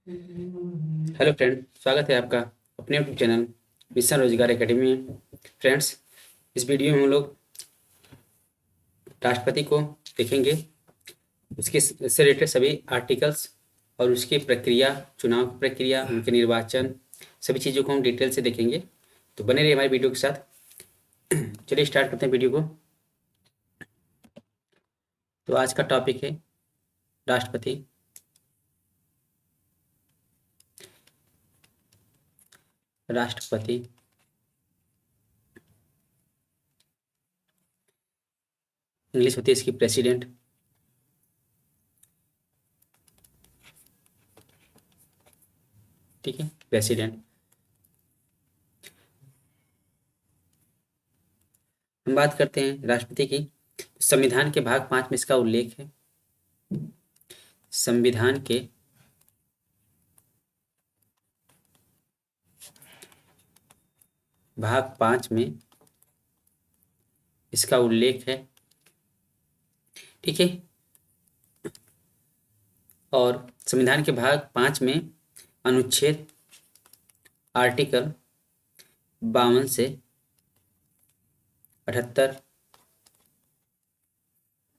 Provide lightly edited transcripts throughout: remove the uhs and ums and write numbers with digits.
Hello friend, स्वागत है आपका अपने यूट्यूब चैनल मिशन रोजगार एकेडमी में। फ्रेंड्स, इस वीडियो में हम लोग राष्ट्रपति को देखेंगे, उसके इससे रिलेटेड सभी आर्टिकल्स और उसकी प्रक्रिया, चुनाव की प्रक्रिया, उनके निर्वाचन, सभी चीज़ों को हम डिटेल से देखेंगे। तो बने रहिए हमारे वीडियो के साथ। चलिए स्टार्ट करते हैं वीडियो को। तो आज का टॉपिक है राष्ट्रपति। राष्ट्रपति इंग्लिश होती है इसकी प्रेसिडेंट। ठीक है, प्रेसिडेंट। हम बात करते हैं राष्ट्रपति की। संविधान के भाग 5 में इसका उल्लेख है। संविधान के भाग 5 में इसका उल्लेख है। ठीक है, और संविधान के भाग 5 में अनुच्छेद आर्टिकल 52 से 78।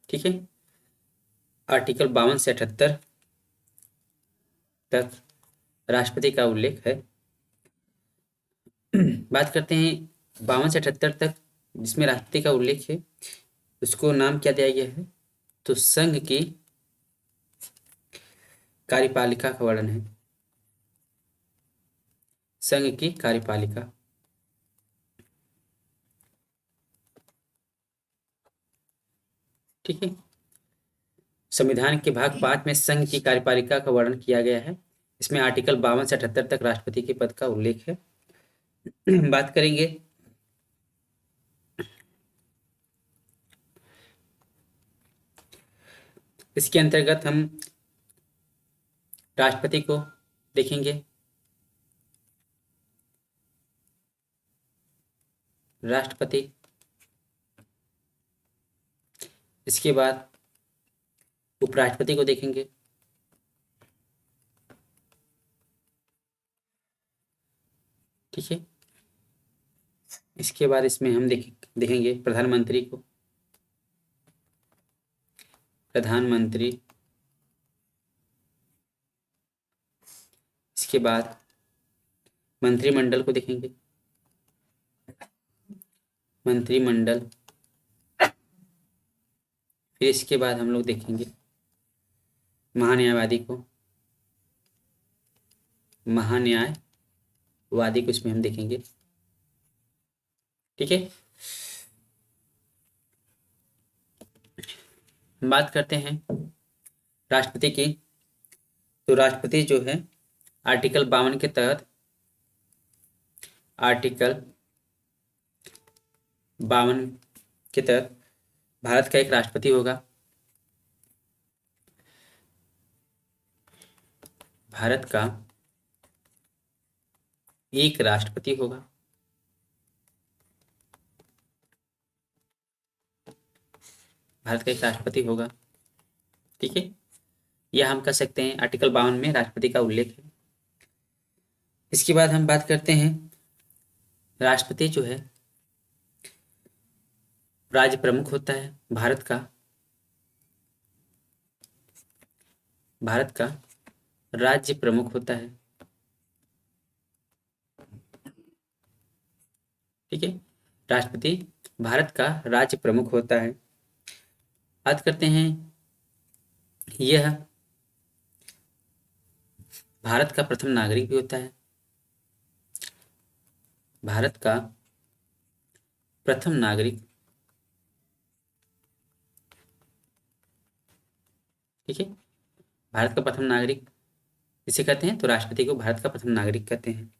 ठीक है, आर्टिकल 52 से 78 तक राष्ट्रपति का उल्लेख है। बात करते हैं 52 से 78 तक जिसमें राष्ट्रपति का उल्लेख है, उसको नाम क्या दिया गया है? तो संघ की कार्यपालिका का वर्णन है। संघ की कार्यपालिका। ठीक है, संविधान के भाग 5 में संघ की कार्यपालिका का वर्णन किया गया है। इसमें आर्टिकल 52 से 78 तक राष्ट्रपति के पद का उल्लेख है। बात करेंगे इसके अंतर्गत, हम राष्ट्रपति को देखेंगे। राष्ट्रपति, इसके बाद उपराष्ट्रपति को देखेंगे। ठीक है, इसके बाद इसमें हम देखेंगे प्रधानमंत्री को। प्रधानमंत्री, इसके बाद मंत्रिमंडल को देखेंगे। मंत्रिमंडल, फिर इसके बाद हम लोग देखेंगे महान्यायवादी को। महान्यायवादी को इसमें हम देखेंगे। ठीक है, हम बात करते हैं राष्ट्रपति की। तो राष्ट्रपति जो है आर्टिकल 52 के तहत, आर्टिकल 52 के तहत भारत का एक राष्ट्रपति होगा। भारत का एक राष्ट्रपति होगा। भारत का एक राष्ट्रपति होगा। ठीक है, यह हम कह सकते हैं आर्टिकल 52 में राष्ट्रपति का उल्लेख है। इसके बाद हम बात करते हैं राष्ट्रपति जो है राज्य प्रमुख होता है भारत का। भारत का राज्य प्रमुख होता है। ठीक है, राष्ट्रपति भारत का राज्य प्रमुख होता है। बात करते हैं, यह भारत का प्रथम नागरिक भी होता है। भारत का प्रथम नागरिक। ठीक है, भारत का प्रथम नागरिक किसे कहते हैं? तो राष्ट्रपति को भारत का प्रथम नागरिक कहते हैं।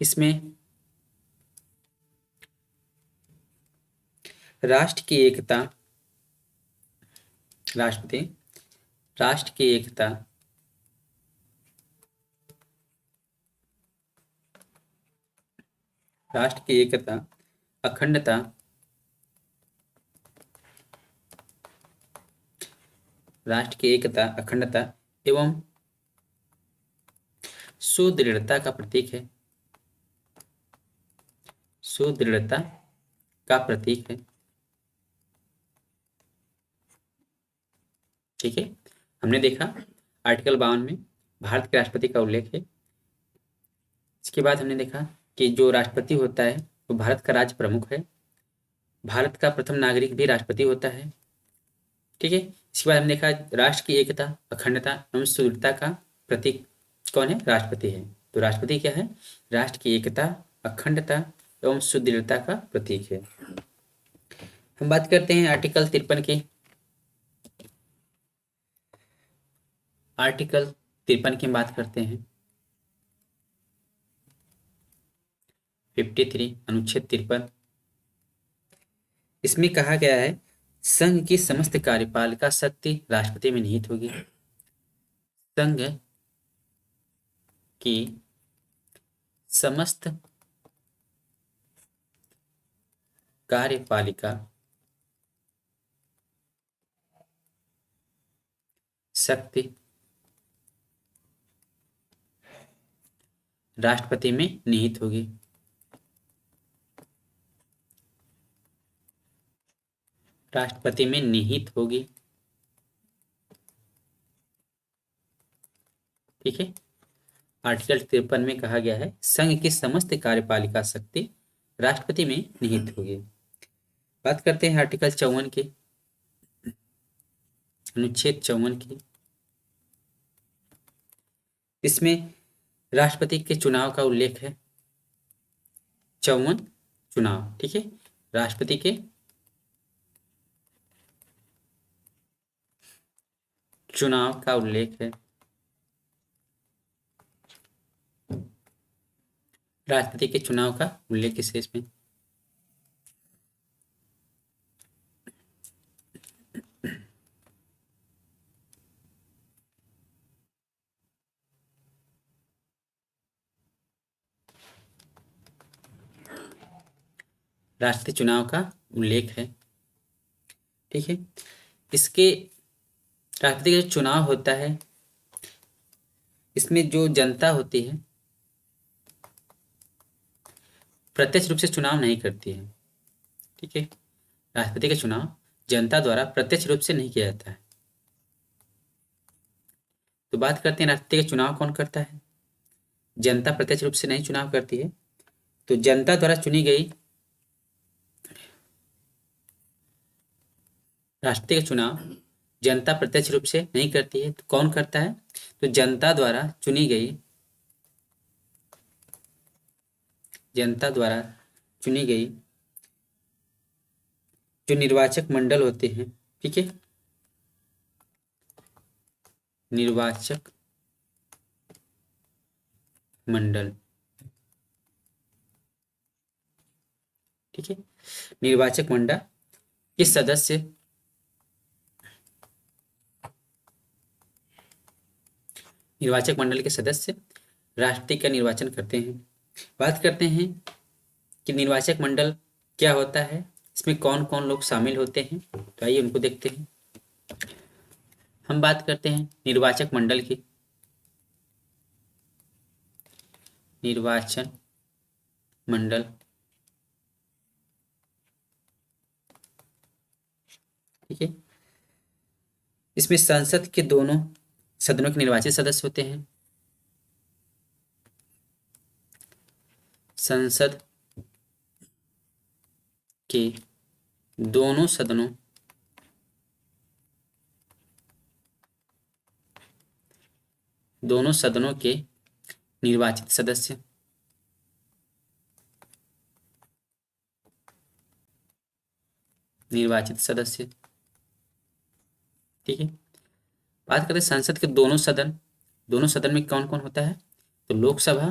इसमें राष्ट्र की एकता, राष्ट्रपति राष्ट्र की एकता, राष्ट्र की एकता, अखंडता राष्ट्र की एकता, अखंडता एवं सुदृढ़ता का प्रतीक है। सुदृढ़ता का प्रतीक है। ठीक है, हमने देखा आर्टिकल 52 में भारत के राष्ट्रपति का उल्लेख है। इसके बाद हमने देखा कि जो राष्ट्रपति होता है वो भारत का राज्य प्रमुख है। भारत का प्रथम नागरिक भी राष्ट्रपति होता है। ठीक है, इसके बाद हमने देखा राष्ट्र की एकता, अखंडता एवं सुदृढ़ता का प्रतीक कौन है? राष्ट्रपति है। तो राष्ट्रपति क्या है? राष्ट्र की एकता, अखंडता एवं सुदृढ़ता का प्रतीक है। हम बात करते हैं आर्टिकल 53 की। आर्टिकल 53 की बात करते हैं। 53 अनुच्छेद 53, इसमें कहा गया है संघ की समस्त कार्यपालिका शक्ति राष्ट्रपति में निहित होगी। संघ की समस्त कार्यपालिका शक्ति राष्ट्रपति में निहित होगी। राष्ट्रपति में निहित होगी। ठीक है, आर्टिकल 53 में कहा गया है संघ की समस्त कार्यपालिका शक्ति राष्ट्रपति में निहित होगी। बात करते हैं आर्टिकल 54 की, अनुच्छेद 54 की। इसमें राष्ट्रपति के चुनाव का उल्लेख है। 54 चुनाव। ठीक है, राष्ट्रपति के चुनाव का उल्लेख है। राष्ट्रपति के चुनाव का उल्लेख किस इसमें? राष्ट्रीय चुनाव का उल्लेख है। ठीक है, इसके राष्ट्रपति का जो चुनाव होता है इसमें जो जनता होती है प्रत्यक्ष रूप से चुनाव नहीं करती है। ठीक है, राष्ट्रपति का चुनाव जनता द्वारा प्रत्यक्ष रूप से नहीं किया जाता है। तो बात करते हैं राष्ट्रपति का चुनाव कौन करता है? जनता प्रत्यक्ष रूप से नहीं चुनाव करती है, तो जनता द्वारा चुनी गई राष्ट्रपति का चुनाव जनता प्रत्यक्ष रूप से नहीं करती है, तो कौन करता है? तो जनता द्वारा चुनी गई जो निर्वाचक मंडल होते हैं। ठीक है, निर्वाचक मंडल। ठीक है, निर्वाचक मंडल के सदस्य राष्ट्रपति का निर्वाचन करते हैं। बात करते हैं कि निर्वाचक मंडल क्या होता है, इसमें कौन कौन लोग शामिल होते हैं, तो आइए उनको देखते हैं। हम बात करते हैं निर्वाचक मंडल की। निर्वाचन मंडल। ठीक है, इसमें संसद के दोनों सदनों के निर्वाचित सदस्य होते हैं। संसद के दोनों सदनों के निर्वाचित सदस्य। ठीक है, बात करते हैं संसद के दोनों सदन में कौन कौन होता है, तो लोकसभा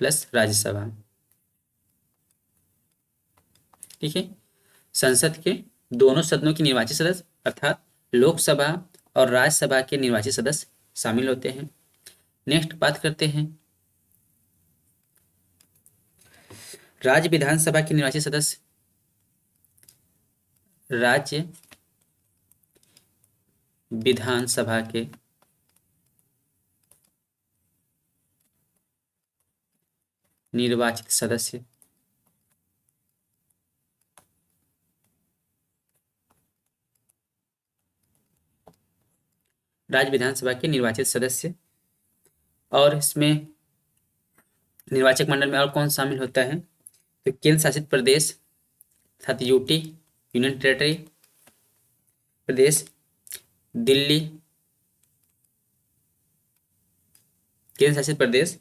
प्लस राज्यसभा। ठीक है, संसद के दोनों सदनों के निर्वाचित सदस्य अर्थात लोकसभा और राज्यसभा के निर्वाचित सदस्य शामिल होते हैं। नेक्स्ट बात करते हैं राज्य विधानसभा के निर्वाचित सदस्य। राज्य विधानसभा के निर्वाचित सदस्य राज्य विधानसभा के निर्वाचित सदस्य। और इसमें निर्वाचक मंडल में और कौन शामिल होता है, तो केंद्र शासित प्रदेश अर्थात यूटी यूनियन टेरिटरी प्रदेश, दिल्ली केंद्र शासित प्रदेश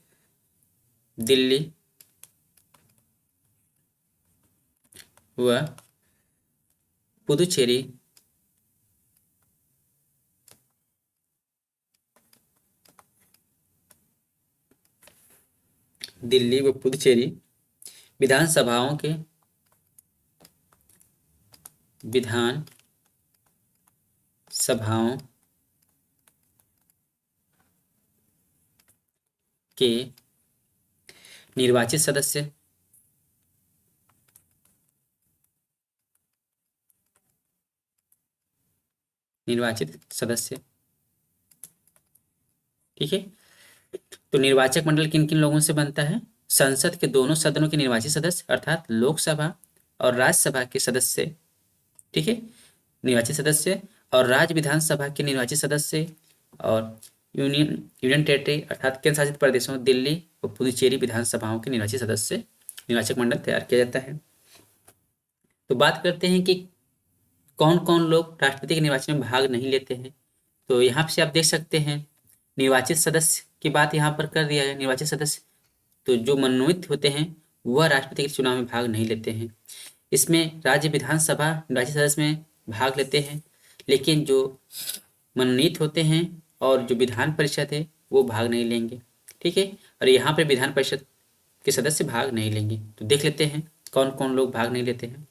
दिल्ली व पुदुचेरी विधानसभाओं के निर्वाचित सदस्य ठीक है। तो निर्वाचक मंडल किन किन लोगों से बनता है, संसद के दोनों सदनों के निर्वाचित सदस्य अर्थात लोकसभा और राज्यसभा के सदस्य, ठीक है, निर्वाचित सदस्य, और राज्य विधानसभा के निर्वाचित सदस्य, और यूनियन टेरिटरी अर्थात केंद्र शासित प्रदेशों दिल्ली और पुदुचेरी विधानसभाओं के निर्वाचित सदस्य निर्वाचक मंडल तैयार किया जाता है। तो बात करते हैं कि कौन कौन लोग राष्ट्रपति के निर्वाचन में भाग नहीं लेते हैं। तो यहाँ से आप देख सकते हैं निर्वाचित सदस्य की बात यहाँ पर कर दिया है। निर्वाचित सदस्य तो जो मनोनीत होते हैं वह राष्ट्रपति के चुनाव में भाग नहीं लेते हैं। इसमें राज्य विधानसभा निर्वाचित सदस्य में भाग लेते हैं, लेकिन जो मनोनीत होते हैं और जो विधान परिषद है वो भाग नहीं लेंगे, ठीक है। और यहाँ पर विधान परिषद के सदस्य भाग नहीं लेंगे। तो देख लेते हैं कौन कौन लोग भाग नहीं लेते हैं।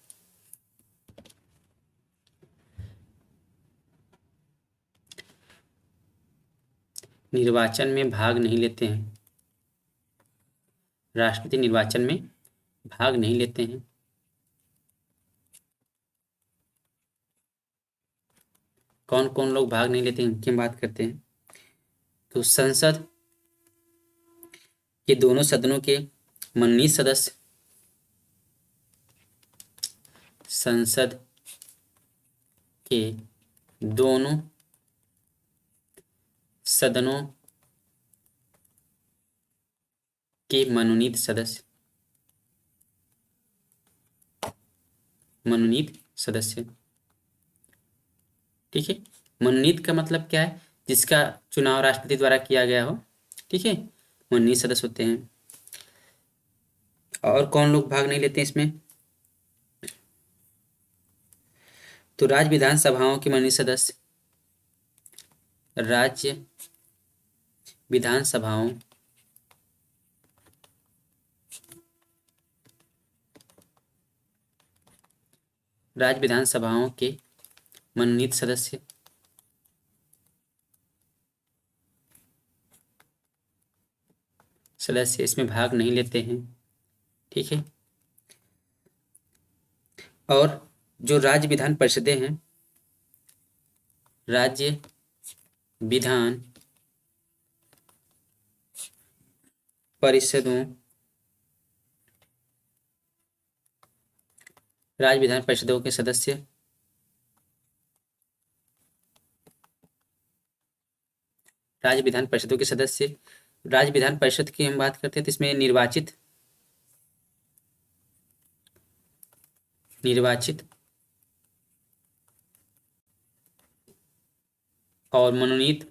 निर्वाचन में भाग नहीं लेते हैं, राष्ट्रपति निर्वाचन में भाग नहीं लेते हैं। कौन कौन लोग भाग नहीं लेते हैं उनकी हम बात करते हैं। तो संसद के दोनों सदनों के मनोनीत सदस्य, संसद के दोनों सदनों के मनोनीत सदस्य, ठीक है। मनोनीत का मतलब क्या है, जिसका चुनाव राष्ट्रपति द्वारा किया गया हो, ठीक है, मनोनीत सदस्य होते हैं। और कौन लोग भाग नहीं लेते हैं इसमें, तो राज्य विधानसभाओं के मनोनीत सदस्य, राज्य विधानसभाओं के मनोनीत सदस्य इसमें भाग नहीं लेते हैं, ठीक है। और जो राज्य विधान परिषदें हैं, राज्य विधान परिषदों के सदस्य राज्य विधान परिषद की हम बात करते हैं, तो इसमें निर्वाचित और मनोनीत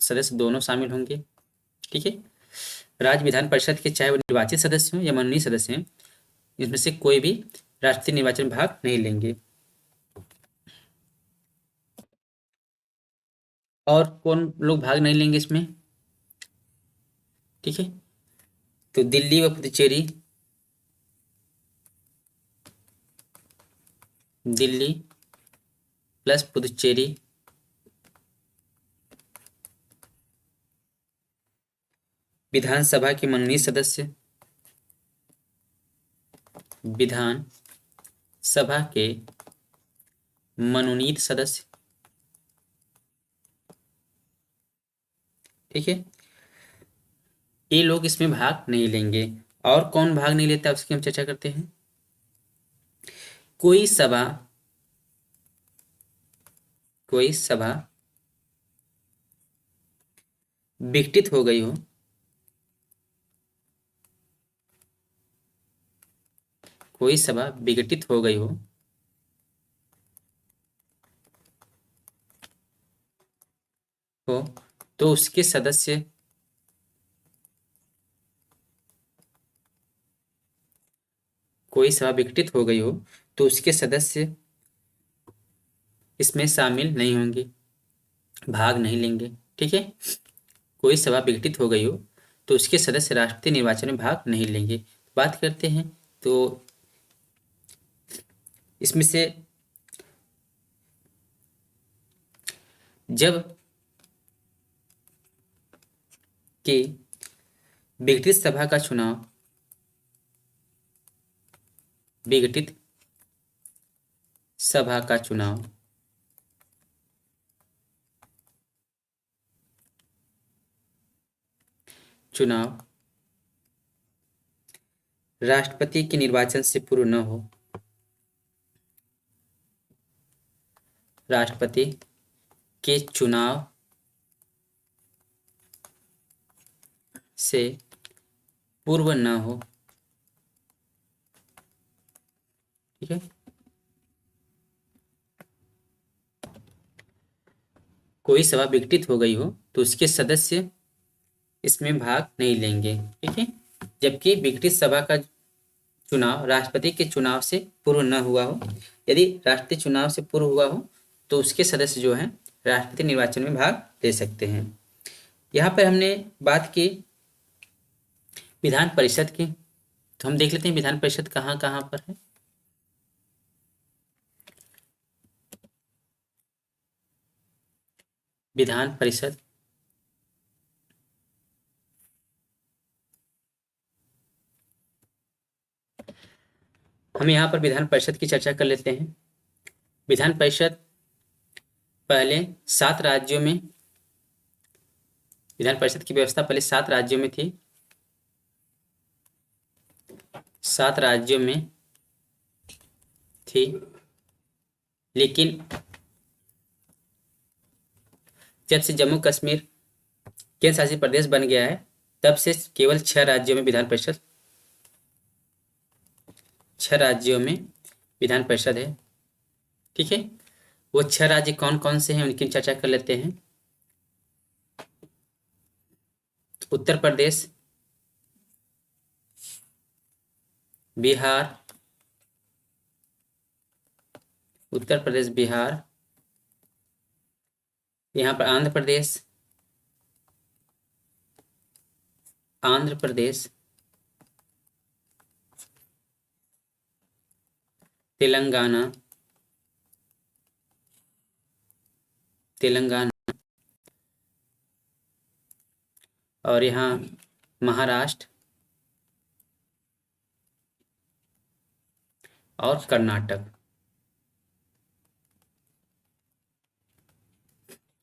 सदस्य दोनों शामिल होंगे, ठीक है। राज्य विधान परिषद के चाहे वो निर्वाचित सदस्य हों या मनोनीत सदस्य हैं, इसमें से कोई भी राष्ट्रीय निर्वाचन में भाग नहीं लेंगे। और कौन लोग भाग नहीं लेंगे इसमें, ठीक है, तो दिल्ली व पुदुचेरी, दिल्ली प्लस पुदुचेरी विधानसभा के मनोनीत सदस्य, सभा के मनोनीत सदस्य, ठीक है, ये लोग इसमें भाग नहीं लेंगे। और कौन भाग नहीं लेता उसकी हम चर्चा करते हैं। कोई सभा विघटित हो गई हो, कोई सभा विघटित हो गई हो तो उसके सदस्य कोई सभा विघटित हो गई हो तो उसके सदस्य इसमें शामिल नहीं होंगे, भाग नहीं लेंगे, ठीक है। कोई सभा विघटित हो गई हो तो उसके सदस्य राष्ट्रीय निर्वाचन में भाग नहीं लेंगे। बात करते हैं तो इसमें से जब कि विघटित सभा का चुनाव विघटित सभा का चुनाव राष्ट्रपति के निर्वाचन से पूर्व न हो, राष्ट्रपति के चुनाव से पूर्व न हो, ठीक है। कोई सभा विघटित हो गई हो तो उसके सदस्य इसमें भाग नहीं लेंगे, ठीक है। जबकि विघटित सभा का चुनाव राष्ट्रपति के चुनाव से पूर्व न हुआ हो, यदि राष्ट्रीय चुनाव से पूर्व हुआ हो तो उसके सदस्य जो हैं राष्ट्रपति निर्वाचन में भाग ले सकते हैं। यहाँ पर हमने बात की विधान परिषद की, तो हम देख लेते हैं विधान परिषद कहाँ कहाँ पर है। विधान परिषद हम यहाँ पर विधान परिषद की चर्चा कर लेते हैं। विधान परिषद पहले 7 राज्यों में, विधान परिषद की व्यवस्था पहले 7 राज्यों में थी, 7 राज्यों में थी, लेकिन जब से जम्मू कश्मीर केंद्र शासित प्रदेश बन गया है तब से केवल 6 राज्यों में विधान परिषद, 6 राज्यों में विधान परिषद है, ठीक है। वो 6 राज्य कौन कौन से हैं उनकी चर्चा कर लेते हैं। उत्तर प्रदेश, बिहार, उत्तर प्रदेश, बिहार, यहाँ पर आंध्र प्रदेश, तेलंगाना, और यहाँ महाराष्ट्र और कर्नाटक,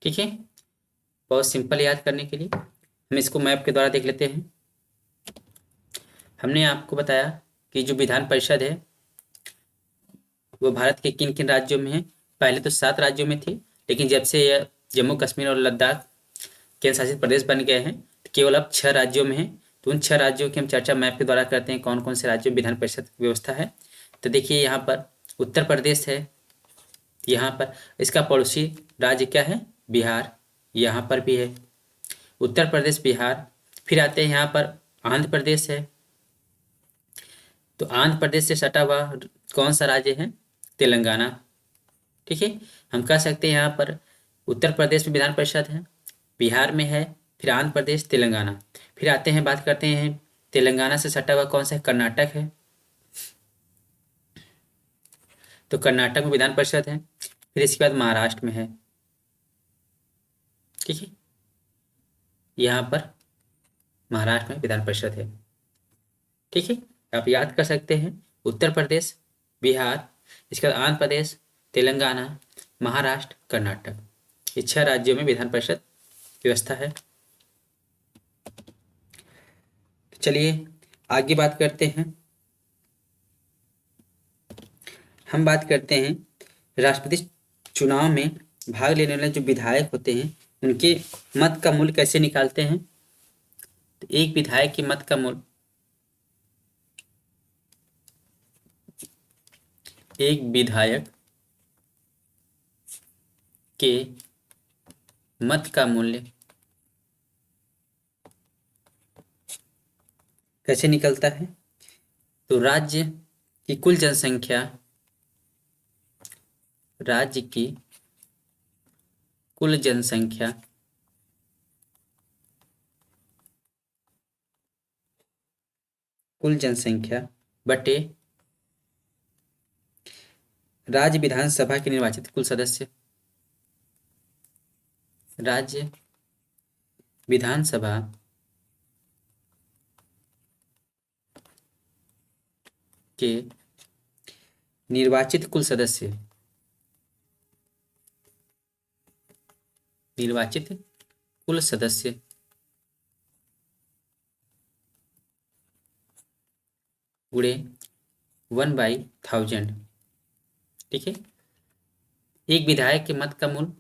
ठीक है। बहुत सिंपल याद करने के लिए हम इसको मैप के द्वारा देख लेते हैं। हमने आपको बताया कि जो विधान परिषद है वो भारत के किन किन राज्यों में है। पहले तो 7 राज्यों में थी, लेकिन जब से यह जम्मू कश्मीर और लद्दाख केंद्र शासित प्रदेश बन गए हैं तो केवल अब 6 राज्यों में है। तो उन 6 राज्यों की हम चर्चा मैप के द्वारा करते हैं, कौन कौन से राज्यों में विधान परिषद व्यवस्था है। तो देखिए यहाँ पर उत्तर प्रदेश है, यहाँ पर इसका पड़ोसी राज्य क्या है, बिहार, यहाँ पर भी है उत्तर प्रदेश, बिहार। फिर आते हैं यहाँ पर आंध्र प्रदेश है, तो आंध्र प्रदेश से सटा हुआ कौन सा राज्य है, तेलंगाना, ठीक है। हम कह सकते हैं यहाँ पर उत्तर प्रदेश में विधान परिषद है, बिहार में है, फिर आंध्र प्रदेश, तेलंगाना। फिर आते हैं, बात करते हैं तेलंगाना से सटा हुआ कौन सा है, कर्नाटक है, तो कर्नाटक में विधान परिषद है। फिर इसके बाद महाराष्ट्र में है, ठीक है, यहाँ पर महाराष्ट्र में विधान परिषद है, ठीक है। आप याद कर सकते हैं उत्तर प्रदेश, बिहार, इसके बाद आंध्र प्रदेश, तेलंगाना, महाराष्ट्र, कर्नाटक, ये 6 राज्यों में विधान परिषद व्यवस्था है। चलिए आगे बात करते हैं। हम बात करते हैं राष्ट्रपति चुनाव में भाग लेने वाले जो विधायक होते हैं उनके मत का मूल्य कैसे निकालते हैं। तो एक विधायक के मत का मूल्य, एक विधायक के मत का मूल्य कैसे निकलता है। तो राज्य की कुल जनसंख्या, राज्य की कुल जनसंख्या बटे राज्य विधानसभा के निर्वाचित कुल सदस्य, राज्य विधानसभा के निर्वाचित कुल सदस्य, निर्वाचित कुल सदस्य गुणे 1/1000। ठीक है। एक विधायक के मत का मूल्य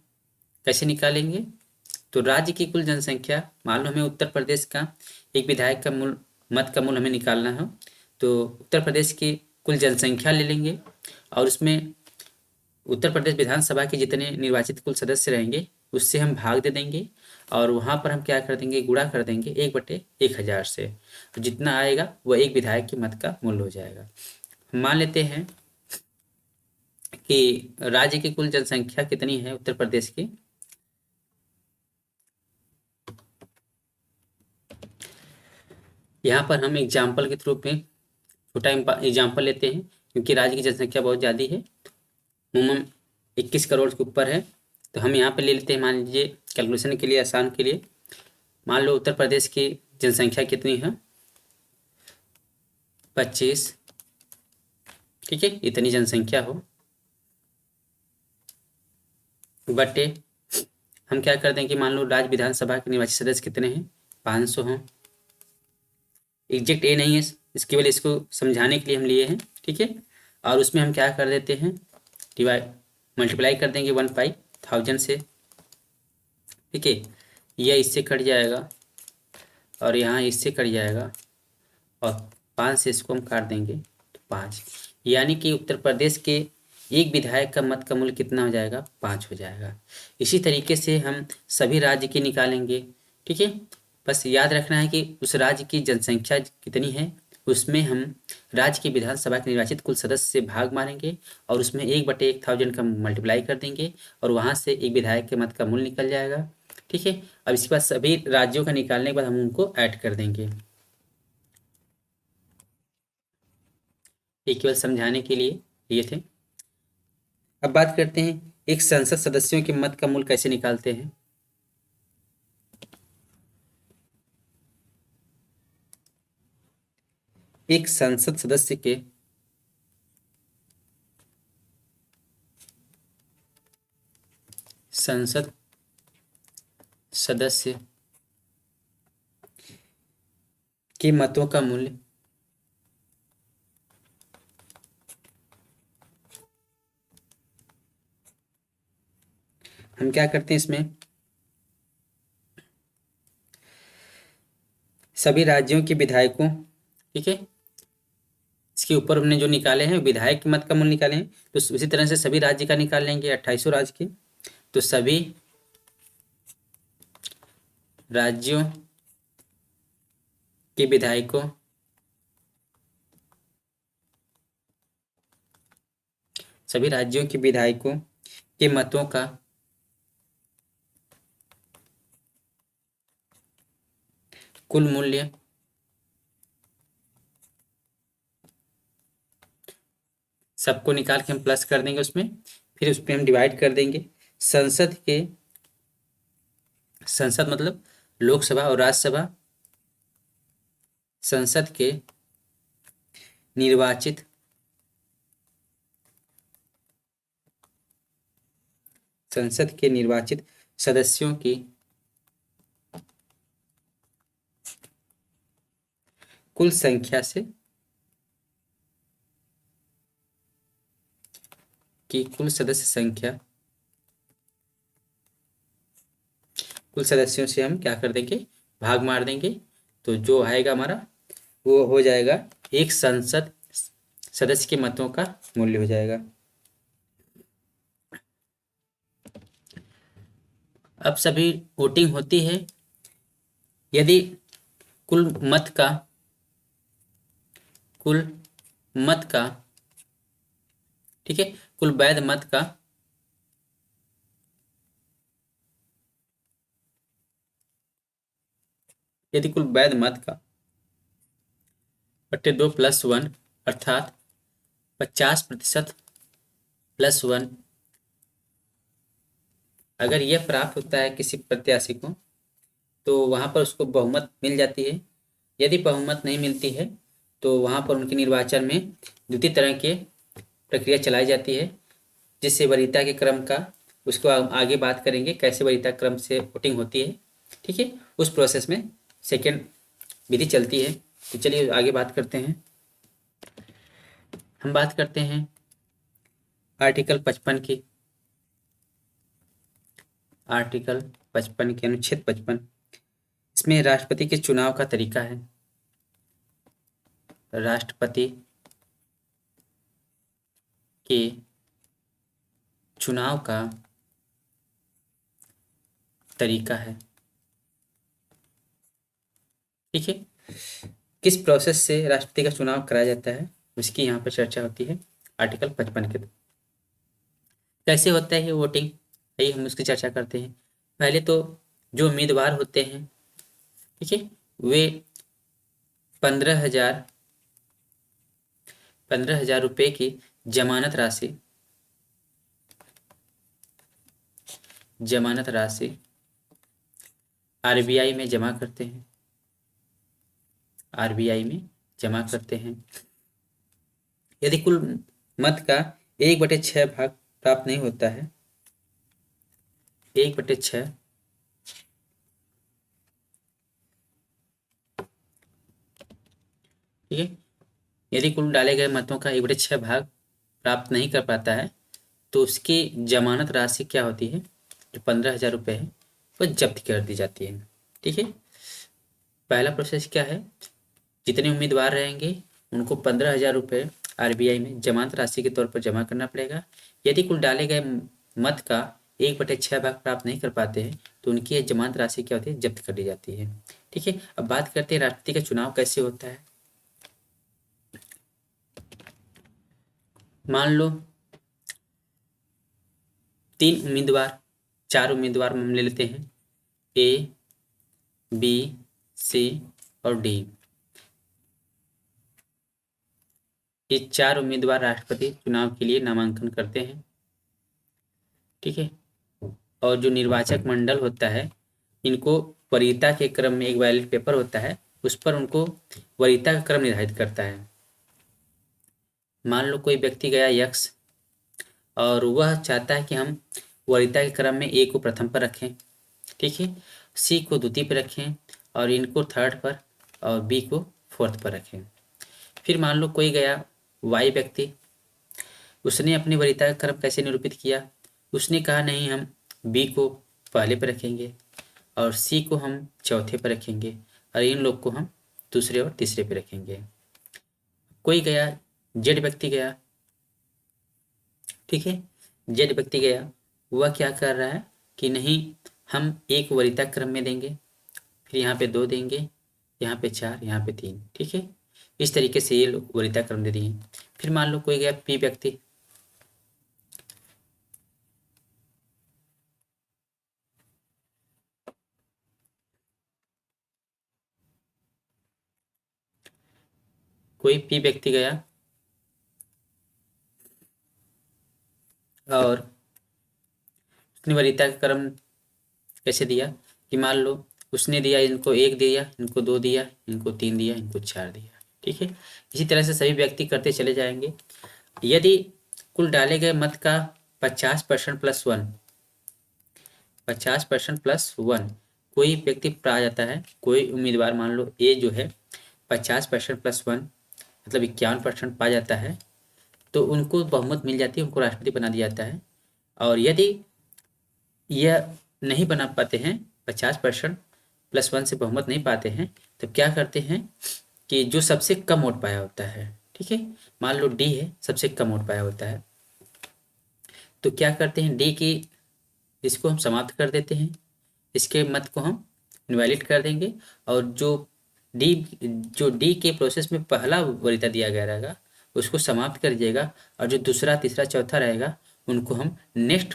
कैसे निकालेंगे। तो राज्य की कुल जनसंख्या, मान लो हमें उत्तर प्रदेश का एक विधायक का मूल्य, मत का मूल्य हमें निकालना हो, तो उत्तर प्रदेश की कुल जनसंख्या ले लेंगे और उसमें उत्तर प्रदेश विधानसभा के जितने निर्वाचित कुल सदस्य रहेंगे उससे हम भाग दे देंगे और वहाँ पर हम क्या कर देंगे, गुणा कर देंगे 1/1000 से। तो जितना आएगा वो एक विधायक के मत का मूल्य हो जाएगा। मान लेते हैं कि राज्य की कुल जनसंख्या कितनी है उत्तर प्रदेश की। यहाँ पर हम एग्जाम्पल के थ्रू में छोटा एग्जाम्पल लेते हैं क्योंकि राज्य की जनसंख्या बहुत ज़्यादा है, अमूमन 21 करोड़ के ऊपर है। तो हम यहाँ पे ले लेते हैं, मान लीजिए कैलकुलेशन के लिए, आसान के लिए, मान लो उत्तर प्रदेश की जनसंख्या कितनी है, 25। ठीक है, इतनी जनसंख्या हो बटे हम क्या कर देंगे, मान लो राज्य विधानसभा के निर्वाचित सदस्य कितने हैं, 500 हों। एग्जैक्ट ए नहीं है, इसके वजह इसको समझाने के लिए हम लिए हैं। ठीक है, और उसमें हम क्या कर देते हैं, डिवाइड मल्टीप्लाई कर देंगे 1/1000 से। ठीक है, यह इससे कट जाएगा और यहाँ इससे कट जाएगा और 5 से इसको हम काट देंगे तो 5, यानी कि उत्तर प्रदेश के एक विधायक का मत का मूल्य कितना हो जाएगा, 5 हो जाएगा। इसी तरीके से हम सभी राज्य की निकालेंगे। ठीक है, बस याद रखना है कि उस राज्य की जनसंख्या कितनी है उसमें हम राज्य की विधानसभा के निर्वाचित कुल सदस्य से भाग मारेंगे और उसमें 1/1000 का मल्टीप्लाई कर देंगे और वहाँ से एक विधायक के मत का मूल्य निकल जाएगा। ठीक है, अब इसके बाद सभी राज्यों का निकालने के बाद हम उनको ऐड कर देंगे। ये केवल समझाने के लिए ये थे। अब बात करते हैं एक संसद सदस्यों के मत का मूल्य कैसे निकालते हैं। एक संसद सदस्य के संसद सदस्य के मतों का मूल्य हम क्या करते हैं, इसमें सभी राज्यों के विधायकों, ठीक है, इसके ऊपर हमने जो निकाले हैं विधायक के मत का मूल्य निकाले हैं, तो उसी तरह से सभी राज्य का निकाल लेंगे, 2800 राज्य के। तो सभी राज्यों के विधायकों के मतों का कुल मूल्य सबको निकाल के हम प्लस कर देंगे उसमें, फिर उस पर हम डिवाइड कर देंगे। संसद मतलब लोकसभा और राज्यसभा, संसद के निर्वाचित संसद के निर्वाचित सदस्यों की कुल संख्या से कुल सदस्यों से हम क्या कर देंगे, भाग मार देंगे। तो जो आएगा हमारा वो हो जाएगा एक संसद सदस्य के मतों का मूल्य हो जाएगा। अब सभी वोटिंग होती है। यदि कुल मत का ठीक है, कुल वैध मत का यदि कुल वैध मत का बटे 2+1 अर्थात 50% +1 अगर यह प्राप्त होता है किसी प्रत्याशी को, तो वहाँ पर उसको बहुमत मिल जाती है। यदि बहुमत नहीं मिलती है तो वहाँ पर उनके निर्वाचन में द्वितीय तरह के प्रक्रिया चलाई जाती है, जिससे वरीयता के क्रम का उसको आगे बात करेंगे कैसे वरीयता क्रम से वोटिंग होती है। ठीक है, उस प्रोसेस में सेकेंड विधि चलती है। तो चलिए आगे बात करते हैं। हम बात करते हैं आर्टिकल 55 की। आर्टिकल 55 के अनुच्छेद 55, इसमें राष्ट्रपति के चुनाव का तरीका है। राष्ट्रपति के चुनाव का तरीका है। ठीक है, किस प्रोसेस से राष्ट्रपति का चुनाव कराया जाता है उसकी यहाँ पर चर्चा होती है आर्टिकल 55 के। कैसे होता है ये वोटिंग, आइए हम उसकी चर्चा करते हैं। पहले तो जो उम्मीदवार होते हैं, ठीक है, वे 15,000 रुपये की जमानत राशि आरबीआई में जमा करते हैं। यदि कुल मत का 1/6 भाग प्राप्त नहीं होता है, 1/6, ठीक है, यदि कुल डाले गए मतों का 1/6 भाग प्राप्त नहीं कर पाता है तो उसकी जमानत राशि क्या होती है, जो 15,000 रुपये है, वो जब्त कर दी जाती है। ठीक है, पहला प्रोसेस क्या है, जितने उम्मीदवार रहेंगे उनको 15,000 रुपये आरबीआई में जमानत राशि के तौर पर जमा करना पड़ेगा। यदि कुल डाले गए मत का 1/6 भाग प्राप्त नहीं कर पाते हैं तो उनकी यह जमानत राशि क्या होती है, जब्त कर दी जाती है। ठीक है, अब बात करते हैं राष्ट्रपति का चुनाव कैसे होता है। मान लो 4 उम्मीदवार हम ले लेते हैं, ए, बी, सी और डी। ये 4 उम्मीदवार राष्ट्रपति चुनाव के लिए नामांकन करते हैं। ठीक है, और जो निर्वाचक मंडल होता है, इनको वरीयता के क्रम में एक बैलेट पेपर होता है, उस पर उनको वरीयता का क्रम निर्धारित करता है। मान लो कोई व्यक्ति गया यक्स और वह चाहता है कि हम वरीयता के क्रम में ए को प्रथम पर रखें, ठीक है, सी को द्वितीय पर रखें और इनको थर्ड पर और बी को फोर्थ पर रखें। फिर मान लो कोई गया वाई व्यक्ति, उसने अपनी वरीयता का क्रम कैसे निरूपित किया, उसने कहा नहीं हम बी को पहले पर रखेंगे और सी को हम चौथे पर रखेंगे और इन लोग को हम दूसरे और तीसरे पर रखेंगे। कोई गया जेड व्यक्ति गया, ठीक है, जेड व्यक्ति गया, वह क्या कर रहा है कि नहीं हम एक वरीयता क्रम में देंगे, फिर यहाँ पे 2 देंगे, यहाँ पे 4, यहाँ पे 3। ठीक है, इस तरीके से ये लोग वरीयता क्रम दे दिए। फिर मान लो कोई गया पी व्यक्ति, गया और उसने वरीयता का क्रम कैसे दिया कि मान लो उसने दिया, इनको 1 दिया, इनको 2 दिया, इनको 3 दिया, इनको 4 दिया। ठीक है, इसी तरह से सभी व्यक्ति करते चले जाएंगे। यदि कुल डाले गए मत का 50% +1 50% प्लस 1 कोई व्यक्ति पा जाता है, कोई उम्मीदवार मान लो ए जो है 50% प्लस 1 मतलब 51% पा जाता है, तो उनको बहुमत मिल जाती है, उनको राष्ट्रपति बना दिया जाता है। और यदि यह नहीं बना पाते हैं, 50% प्लस 1 से बहुमत नहीं पाते हैं, तो क्या करते हैं कि जो सबसे कम वोट पाया होता है, ठीक है, मान लो डी है, सबसे कम वोट पाया होता है, तो क्या करते हैं डी की इसको हम समाप्त कर देते हैं, इसके मत को हम इनवैलिड कर देंगे, और डी जो डी के प्रोसेस में पहला वरीयता दिया गया रहेगा उसको समाप्त कर दीजिएगा, और जो दूसरा तीसरा चौथा रहेगा उनको हम नेक्स्ट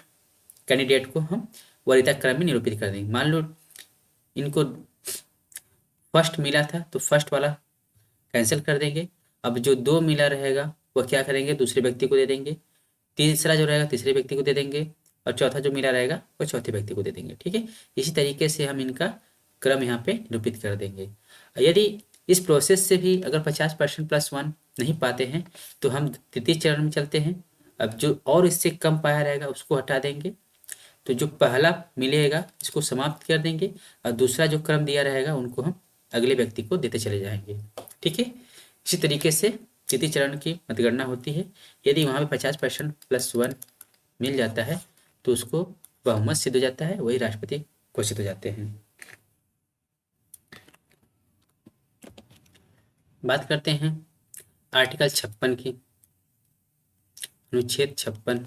कैंडिडेट को हम वरीयता क्रम में निरूपित कर देंगे। मान लो इनको फर्स्ट मिला था तो फर्स्ट वाला कैंसिल कर देंगे, अब जो 2 मिला रहेगा वह क्या करेंगे, दूसरे व्यक्ति को दे देंगे, तीसरा जो रहेगा तीसरे व्यक्ति को दे देंगे, और चौथा जो मिला रहेगा वो चौथे व्यक्ति को दे देंगे, ठीक है। इसी तरीके से हम इनका क्रम यहाँ पे निरूपित कर देंगे। यदि इस प्रोसेस से भी अगर 50% प्लस 1 नहीं पाते हैं तो हम तृतीय चरण में चलते हैं। अब जो और इससे कम पाया रहेगा उसको हटा देंगे, तो जो पहला मिलेगा इसको समाप्त कर देंगे, और दूसरा जो क्रम दिया रहेगा उनको हम अगले व्यक्ति को देते चले जाएंगे, ठीक है। इसी तरीके से तृतीय चरण की मतगणना होती है। यदि वहाँ पे 50% प्लस 1 मिल जाता है तो उसको बहुमत सिद्ध हो जाता है, वही राष्ट्रपति घोषित हो जाते हैं। बात करते हैं आर्टिकल 56 की, अनुच्छेद 56।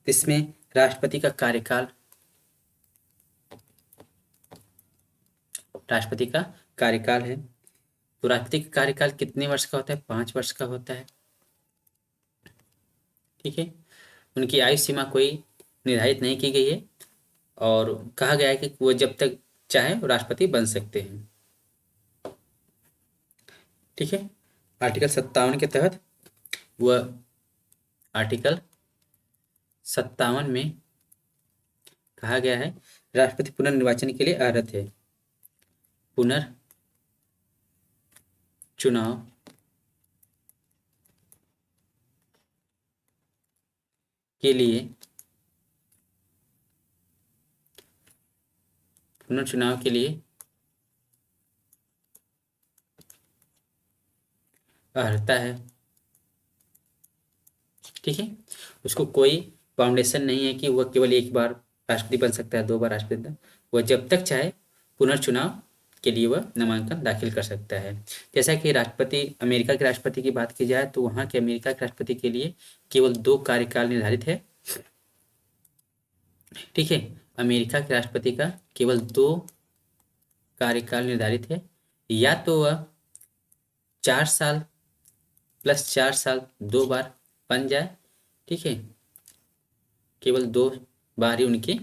इसमें राष्ट्रपति का कार्यकाल है। तो राष्ट्रपति का कार्यकाल कितने वर्ष का होता है, 5 वर्ष का होता है, ठीक है। उनकी आयु सीमा कोई निर्धारित नहीं की गई है, और कहा गया है कि वो जब तक चाहे वो राष्ट्रपति बन सकते हैं, ठीक है। आर्टिकल 57 के तहत वह आर्टिकल 57 में कहा गया है राष्ट्रपति पुनर्निर्वाचन के लिए अर्हत है। पुनर्चुनाव के लिए अर्हता है, ठीक है। उसको कोई फाउंडेशन नहीं है कि वह केवल एक बार राष्ट्रपति बन सकता है, 2 बार राष्ट्रपति बन, वह जब तक चाहे पुनर्चुनाव के लिए वह नामांकन दाखिल कर सकता है। जैसा कि राष्ट्रपति अमेरिका के राष्ट्रपति की बात की जाए तो वहाँ के अमेरिका के राष्ट्रपति के लिए केवल 2 कार्यकाल निर्धारित है, ठीक है। अमेरिका के राष्ट्रपति का केवल 2 कार्यकाल निर्धारित है, या तो वह 4 साल प्लस 4 साल 2 बार बन जाए, ठीक है। केवल 2 बार ही उनकी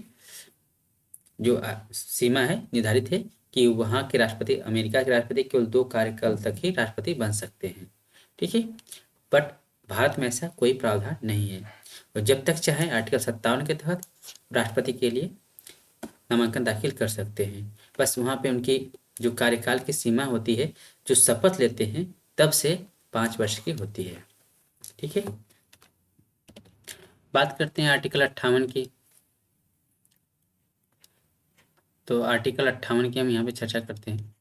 जो सीमा है निर्धारित है कि वहाँ के राष्ट्रपति, अमेरिका के राष्ट्रपति केवल 2 कार्यकाल तक ही राष्ट्रपति बन सकते हैं, ठीक है। बट भारत में ऐसा कोई प्रावधान नहीं है, और जब तक चाहे आर्टिकल 57 के तहत राष्ट्रपति के लिए नामांकन दाखिल कर सकते हैं। बस वहाँ पे उनकी जो कार्यकाल की सीमा होती है, जो शपथ लेते हैं तब से 5 वर्ष की होती है, ठीक है। बात करते हैं आर्टिकल 58 की। तो आर्टिकल 58 की हम यहाँ पे चर्चा करते हैं,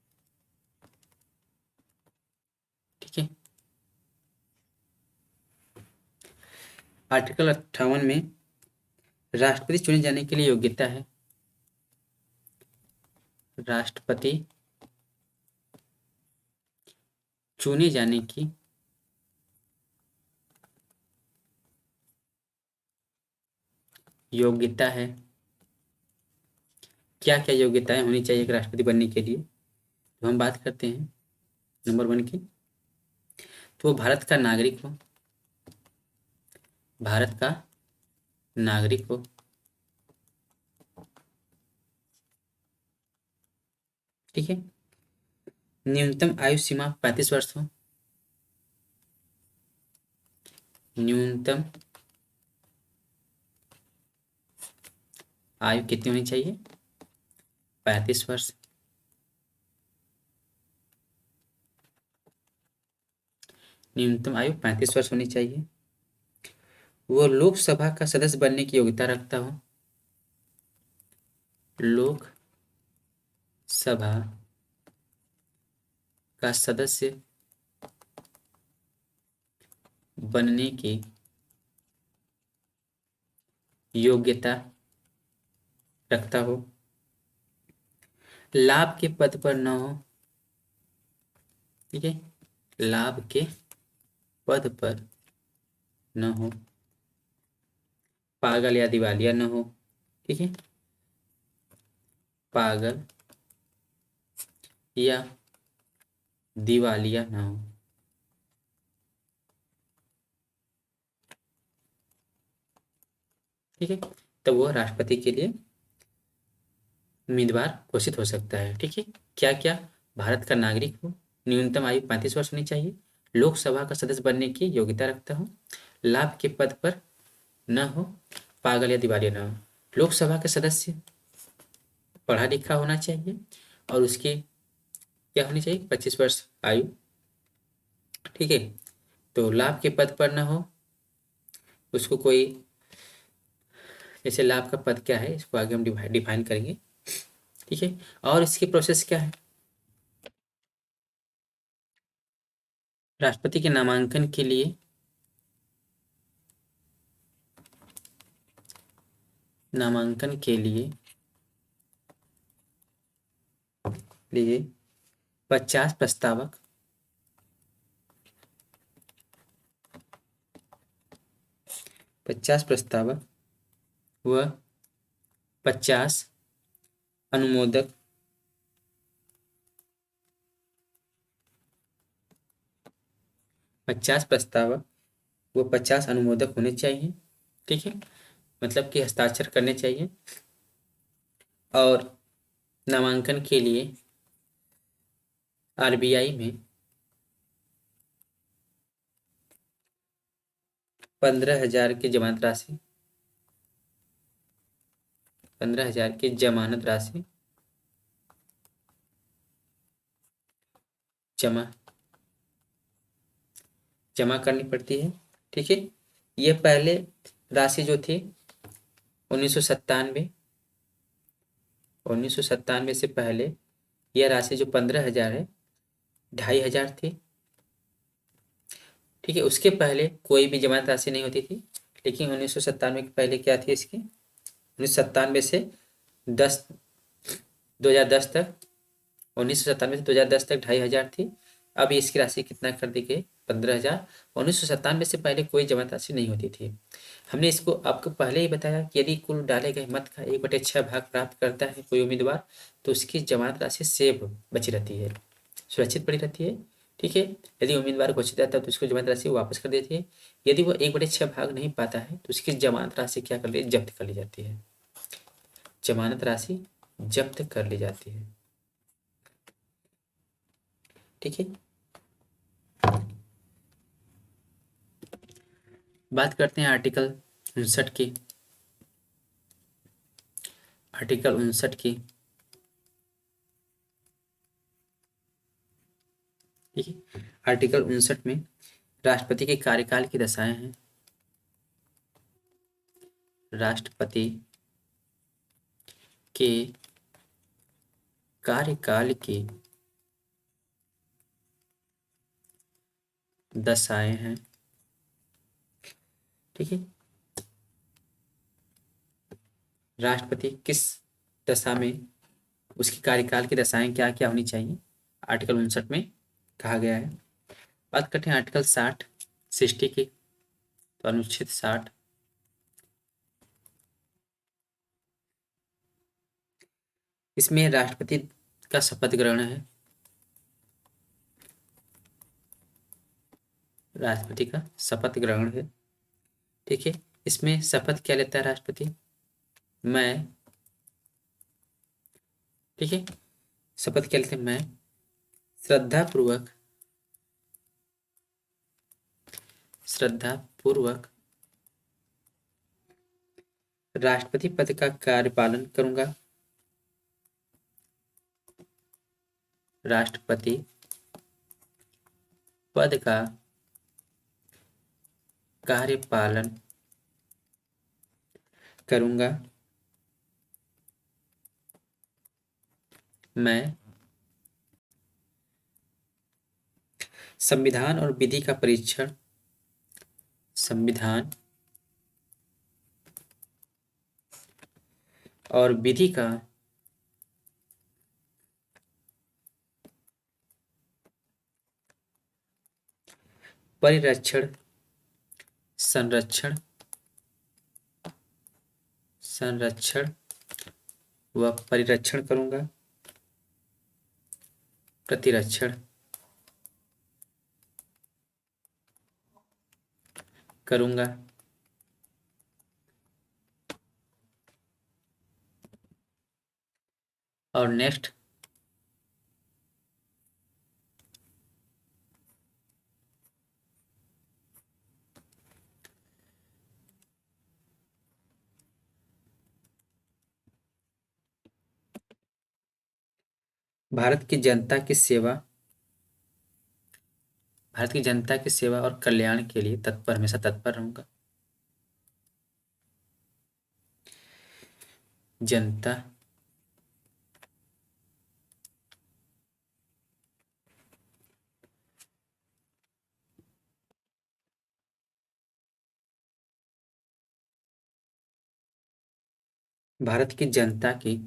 ठीक है। आर्टिकल 58 में राष्ट्रपति चुने जाने के लिए योग्यता है। राष्ट्रपति चुने जाने की योग्यता है। क्या क्या योग्यताएं होनी चाहिए एक राष्ट्रपति बनने के लिए, तो हम बात करते हैं नंबर 1 की। तो वो भारत का नागरिक हो, ठीक है। न्यूनतम आयु सीमा 35 वर्ष हो। न्यूनतम आयु कितनी होनी चाहिए, 35 वर्ष। न्यूनतम आयु 35 वर्ष होनी चाहिए। वो लोकसभा का सदस्य बनने की योग्यता रखता हो, लोकसभा का सदस्य बनने की योग्यता रखता हो, लाभ के पद पर न हो, ठीक है, लाभ के पद पर न हो, पागल या दिवालिया न हो, ठीक है, पागल या दिवालिया न हो, ठीक है, तो वो राष्ट्रपति के लिए उम्मीदवार घोषित हो सकता है। ठीक है, क्या क्या, भारत का नागरिक हो, न्यूनतम आयु 35 वर्ष होनी चाहिए, लोकसभा का सदस्य बनने की योग्यता रखता हो, लाभ के पद पर न हो, पागल या दिवालिया न हो। लोकसभा के सदस्य पढ़ा लिखा होना चाहिए और उसके क्या होनी चाहिए, 25 वर्ष आयु। ठीक है, तो लाभ के पद पर न हो, उसको कोई, जैसे लाभ का पद क्या है, इसको आगे हम डिफाइन करेंगे। ठीक है, और इसकी प्रोसेस क्या है, राष्ट्रपति के नामांकन के लिए नामांकन के लिए 50 प्रस्तावक 50 प्रस्तावक व 50 अनुमोदक 50 प्रस्तावक वो 50 अनुमोदक होने चाहिए। ठीक है, मतलब कि हस्ताक्षर करने चाहिए। और नामांकन के लिए आरबीआई में 15,000 की जमानत राशि 15,000 की जमानत राशि जमा जमा करनी पड़ती है। ठीक है, ये पहले राशि जो थी 1997 1997 से पहले यह राशि जो 15,000 है, 2,500 थी। ठीक है, उसके पहले कोई भी जमानत राशि नहीं होती थी, लेकिन 1997 के पहले क्या थी इसकी, 1997 से 10 2010 तक 1997 से 2010 तक 2,500 थी। अब इसकी राशि कितना कर दी गई, 15,000। 1997 से पहले कोई जमानत राशि नहीं होती थी। हमने इसको आपको पहले ही बताया कि यदि कुल डाले गए मत का 1/6 भाग प्राप्त करता है कोई उम्मीदवार, तो उसकी जमानत राशि सेव बची रहती है, सुरक्षित पड़ी रहती है। ठीक है, यदि उम्मीदवार घोषित रहता है तो उसको जमानत राशि वापस कर देती है। यदि वो 1/6 भाग नहीं पाता है तो उसकी जमानत राशि क्या कर ली, जब्त कर ली जाती है, जमानत राशि जब्त कर ली जाती है। ठीक है, बात करते हैं आर्टिकल 59 की। आर्टिकल 59 की, ठीक है, आर्टिकल 59 में राष्ट्रपति के कार्यकाल की दशाएं हैं। राष्ट्रपति के कार्यकाल की दशाएं हैं। ठीक है, राष्ट्रपति किस दशा में, उसकी कार्यकाल की दशाएं क्या क्या होनी चाहिए, आर्टिकल 59 में कहा गया है। बात करते हैं आर्टिकल 60 की, तो अनुच्छेद 60, इसमें राष्ट्रपति का शपथ ग्रहण है। राष्ट्रपति का शपथ ग्रहण है। ठीक है, इसमें शपथ क्या लेता है राष्ट्रपति, मैं, ठीक है, शपथ क्या लेते हैं, मैं श्रद्धा पूर्वक राष्ट्रपति पद का कार्यपालन करूंगा। राष्ट्रपति पद का कार्यपालन करूँगा मैं संविधान और विधि का परीक्षण, संविधान और विधि का परिरक्षण, संरक्षण, संरक्षण व परिरक्षण करूँगा, प्रतिरक्षण करूँगा। और नेक्स्ट, भारत की जनता की सेवा, भारत की जनता की सेवा और कल्याण के लिए तत्पर, हमेशा तत्पर रहूंगा। जनता भारत की जनता की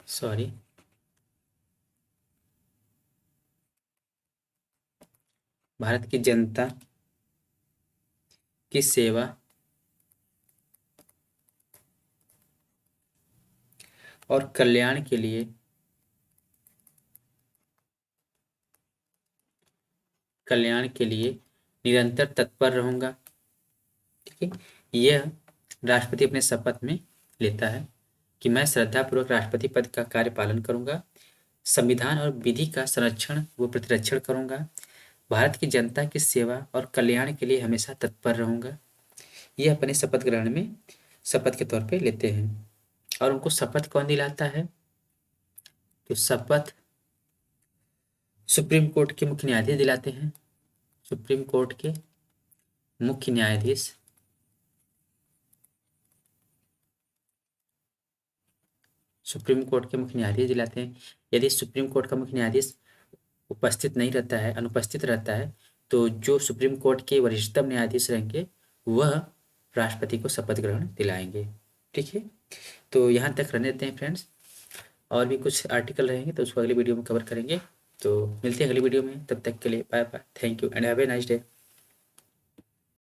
सॉरी भारत की जनता की सेवा और कल्याण के लिए निरंतर तत्पर रहूंगा। ठीक है, यह राष्ट्रपति अपने शपथ में लेता है कि मैं श्रद्धापूर्वक राष्ट्रपति पद का कार्य पालन करूंगा, संविधान और विधि का संरक्षण व प्रतिरक्षण करूंगा, भारत की जनता की सेवा और कल्याण के लिए हमेशा तत्पर रहूंगा। ये अपने शपथ ग्रहण में शपथ के तौर पे लेते हैं। और उनको शपथ कौन दिलाता है? तो शपथ सुप्रीम कोर्ट के मुख्य न्यायाधीश दिलाते हैं। सुप्रीम कोर्ट के मुख्य न्यायाधीश सुप्रीम कोर्ट के मुख्य न्यायाधीश दिलाते हैं। यदि सुप्रीम कोर्ट का मुख्य न्यायाधीश उपस्थित नहीं रहता है, अनुपस्थित रहता है, तो जो सुप्रीम कोर्ट के वरिष्ठतम न्यायाधीश रहेंगे वह राष्ट्रपति को शपथ ग्रहण दिलाएंगे। ठीक है, तो यहाँ तक रहने देते हैं फ्रेंड्स। और भी कुछ आर्टिकल रहेंगे तो उसको अगली वीडियो में कवर करेंगे। तो मिलते हैं अगली वीडियो में, तब तक के लिए bye bye, thank you and have a nice day.